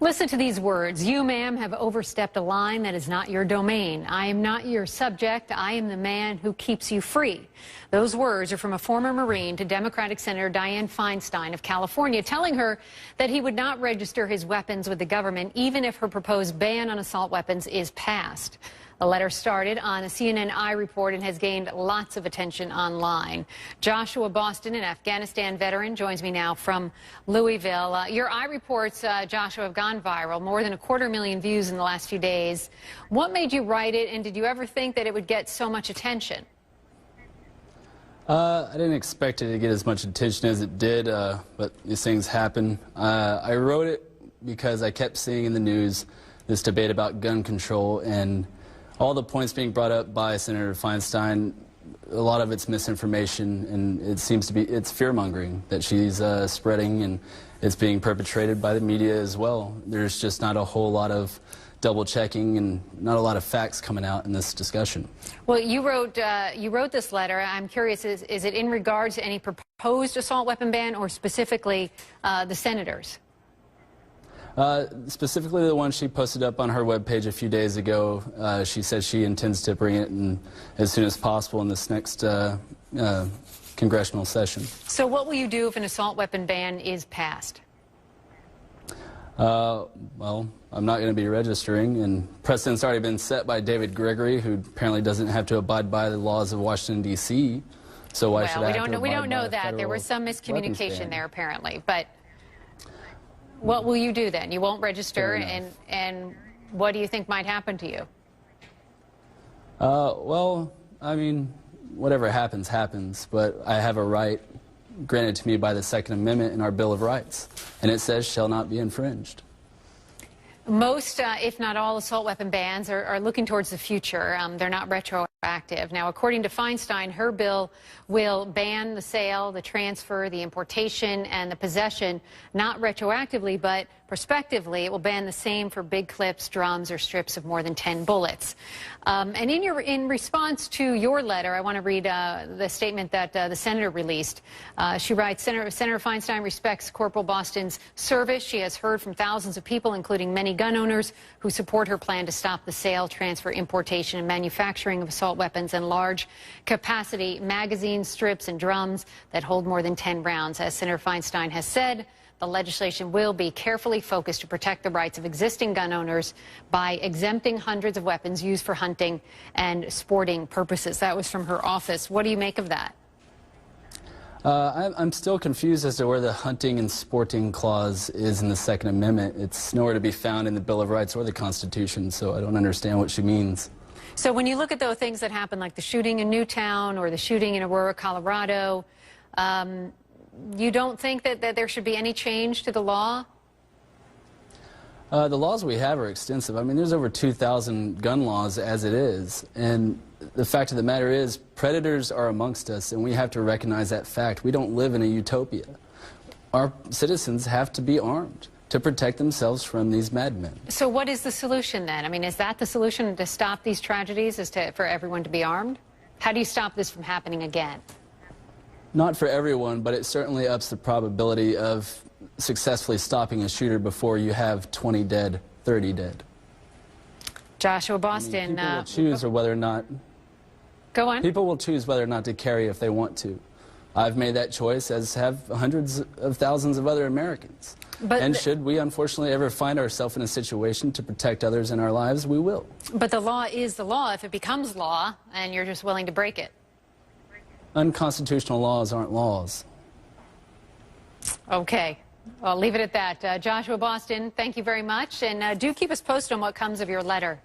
Listen to these words. You, ma'am, have overstepped a line that is not your domain. I am not your subject. I am the man who keeps you free. Those words are from a former Marine to Democratic Senator Dianne Feinstein of California, telling her that he would not register his weapons with the government even if her proposed ban on assault weapons is passed. The letter started on a CNN report and has gained lots of attention online. Joshua Boston, an Afghanistan veteran, joins me now from Louisville. Your reports, Joshua, have gone viral, more than 250,000 views in the last few days. What made you write it, and did you ever think that it would get so much attention? I didn't expect it to get as much attention as it did, but these things happen. I wrote it because I kept seeing in the news this debate about gun control, and all the points being brought up by Senator Feinstein, a lot of it's misinformation, and it seems to be, it's fear-mongering that she's spreading, and it's being perpetrated by the media as well. There's just not a whole lot of double-checking and not a lot of facts coming out in this discussion. Well, you wrote this letter. I'm curious, is it in regards to any proposed assault weapon ban or specifically the senators? Specifically the one she posted up on her webpage a few days ago. She says she intends to bring it in as soon as possible in this next congressional session. So what will you do if an assault weapon ban is passed? Well, I'm not going to be registering, and precedent's already been set by David Gregory, who apparently doesn't have to abide by the laws of Washington, D.C., so why should I have to abide by we don't know that. There was some miscommunication there, apparently, but what will you do then? You won't register, and what do you think might happen to you? Well, I mean, whatever happens, happens, but I have a right granted to me by the Second Amendment in our Bill of Rights, and it says shall not be infringed. Most, if not all, assault weapon bans are looking towards the future. They're not retroactive. Now, according to Feinstein, her bill will ban the sale, the transfer, the importation, and the possession, not retroactively, but prospectively. It will ban the same for big clips, drums, or strips of more than 10 bullets. And in response to your letter, I want to read the statement that the senator released. She writes, Senator Feinstein respects Corporal Boston's service. She has heard from thousands of people, including many gun owners, who support her plan to stop the sale, transfer, importation, and manufacturing of assault weapons and large-capacity magazines, strips, and drums that hold more than 10 rounds. As Senator Feinstein has said, the legislation will be carefully focused to protect the rights of existing gun owners by exempting hundreds of weapons used for hunting and sporting purposes. That was from her office. What do you make of that? I'm still confused as to where the hunting and sporting clause is in the Second Amendment. It's nowhere to be found in the Bill of Rights or the Constitution, so I don't understand what she means. So when you look at those things that happen, like the shooting in Newtown or the shooting in Aurora, Colorado, you don't think that there should be any change to the law? The laws we have are extensive. I mean, there's over 2,000 gun laws as it is, and the fact of the matter is predators are amongst us, and we have to recognize that fact. We don't live in a utopia. Our citizens have to be armed to protect themselves from these madmen. So what is the solution then? I mean, is that the solution to stop these tragedies, is for everyone to be armed? How do you stop this from happening again? Not for everyone, but it certainly ups the probability of successfully stopping a shooter before you have 20 dead, 30 dead. Joshua Boston. People will choose or whether or not. Go on. People will choose whether or not to carry if they want to. I've made that choice, as have hundreds of thousands of other Americans. And should we unfortunately ever find ourselves in a situation to protect others in our lives, we will. But the law is the law if it becomes law and you're just willing to break it. Unconstitutional laws aren't laws. Okay. I'll leave it at that. Joshua Boston, thank you very much. And do keep us posted on what comes of your letter.